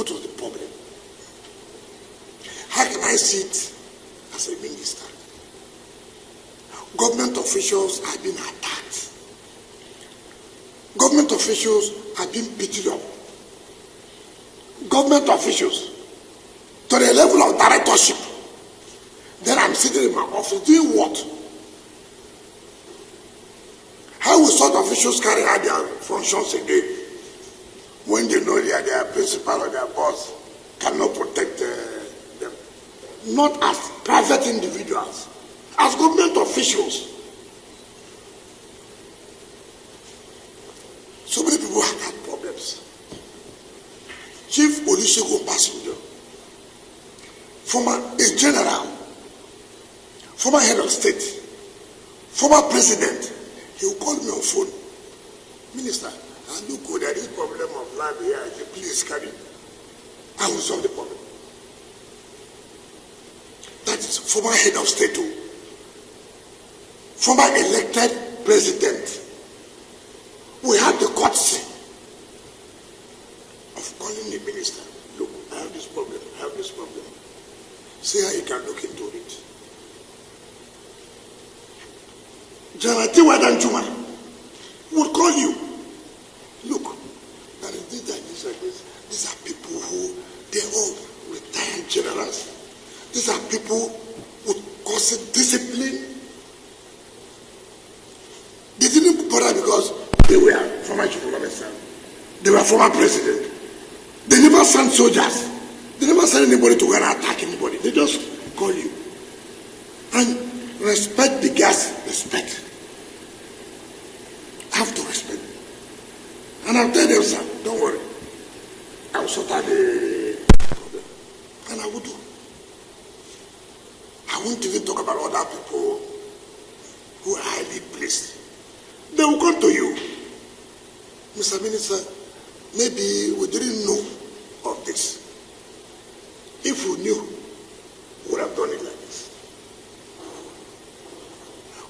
What was the problem? How can I sit as a minister? Government officials are being attacked. Government officials are being beaten up. Government officials to the level of directorship. Then I'm sitting in my office doing what? How will such officials carry out their functions again when they know that their principal or their boss cannot protect them? Not as private individuals, as government officials. So many people have had problems. Chief Olusegun Obasanjo, former general, former head of state, former president, he will call me on phone. Minister, I look good at this problem of land here. I say, please carry. I will solve the problem. That is former head of state too. Former elected president. We have the courtesy of calling the minister. Look, I have this problem. I have this problem. See how you can look into it. General Tiwa Danjuma would call you. Look, there is this and this and this. These are people who, they're all retired generals. These are people with constant discipline. They didn't bother because they were former chief of officer. They were former president. They never sent soldiers. They never sent anybody to go and attack anybody. They just call you. And respect the gas, respect. Have to respect. And I'll tell them, sir, don't worry. I will sort out the problem. And I will do. I won't even talk about other people who are highly placed. They will come to you. Mr. Minister, maybe we didn't know of this. If we knew, we would have done it like this.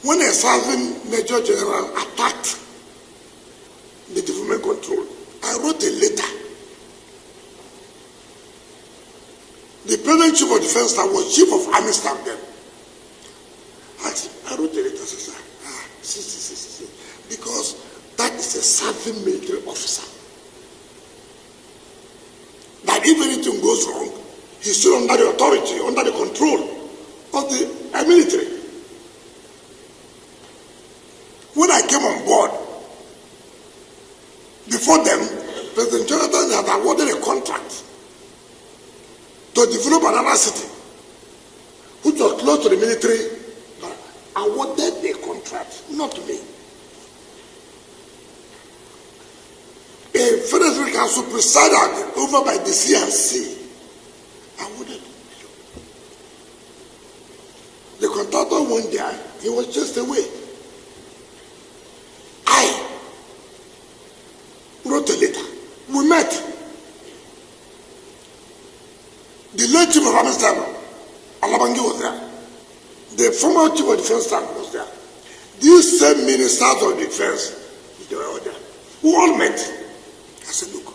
When a serving Major General attacked the development control, I wrote a letter. The present Chief of Defense Staff was Chief of Army Staff then. I wrote a letter, sir. See. Because that is a serving military officer. That if anything goes wrong, he's still under the authority, under the control of the military. When I came on board, before them, President Jonathan had awarded a contract to develop another city, which was close to the military, but awarded the contract, not me. A Federal Council presided over by the CNC awarded. The contractor went there, he was just away. I wrote a letter. We met. The late Chief of Army Staff, Alabangi, was there. The former Chief of Defense Staff was there. These same ministers of defense, they were all there. We all met. I said, look,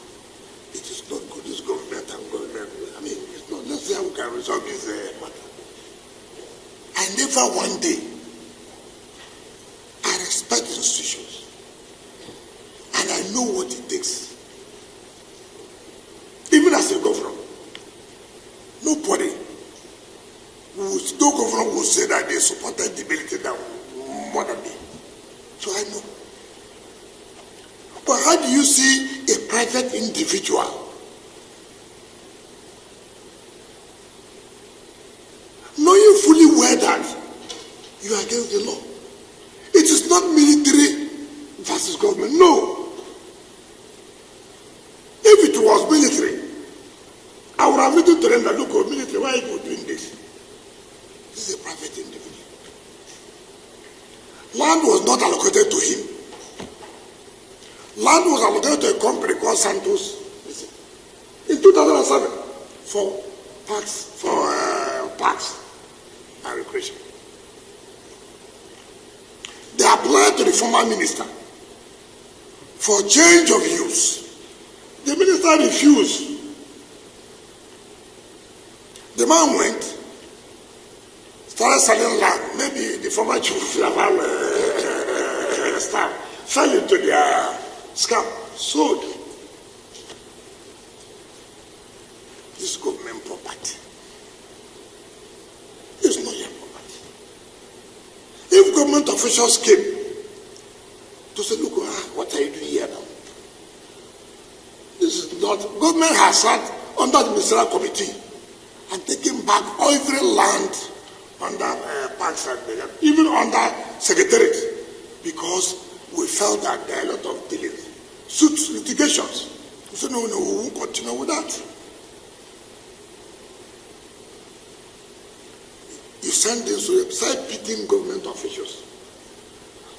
it is not good, this government and government. I mean, it's not, let's see how we can resolve this matter. I never one day, I respect institutions. And I know what it takes. Even as a governor, nobody, no governor will say that they supported the military more than me. So I know. But how do you see a private individual knowing fully well that you are against the law? It is not military versus government. No. If it was military, I would have written to them that, look, military, why are you doing this? This is a private individual. Land was not allocated to him. Land was allocated to a company called Santos in 2007 for parks and recreation. They applied to the former minister for change of use. The minister refused. The man went, started selling land. Maybe the former chief of staff fell into their scam, sold. This government property is not your property. If government officials came to say, look, what are you doing here now? This is not, government has sat under the ministerial committee and taken back every land under parks and even under secretariat, because we felt that there are a lot of delays, suits, litigations. We said, no, we won't continue with that. You send this to start beating government officials.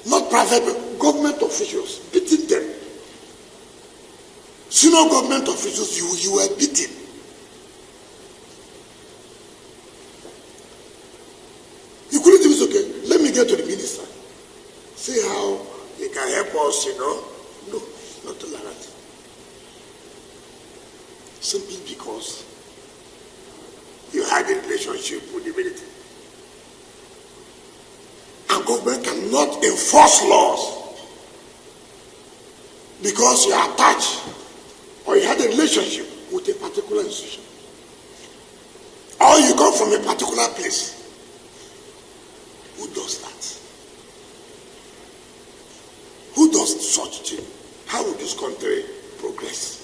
Not private, but government officials, beating them. Senior government officials, you were beaten. You couldn't do this, okay, let me get to the minister. See how he can help us, No, not like that. Simply because you had a relationship with the military. And government cannot enforce laws because you are attached or you had a relationship with a particular institution, or you come from a particular place. Who does that? Who does such thing? How will this country progress?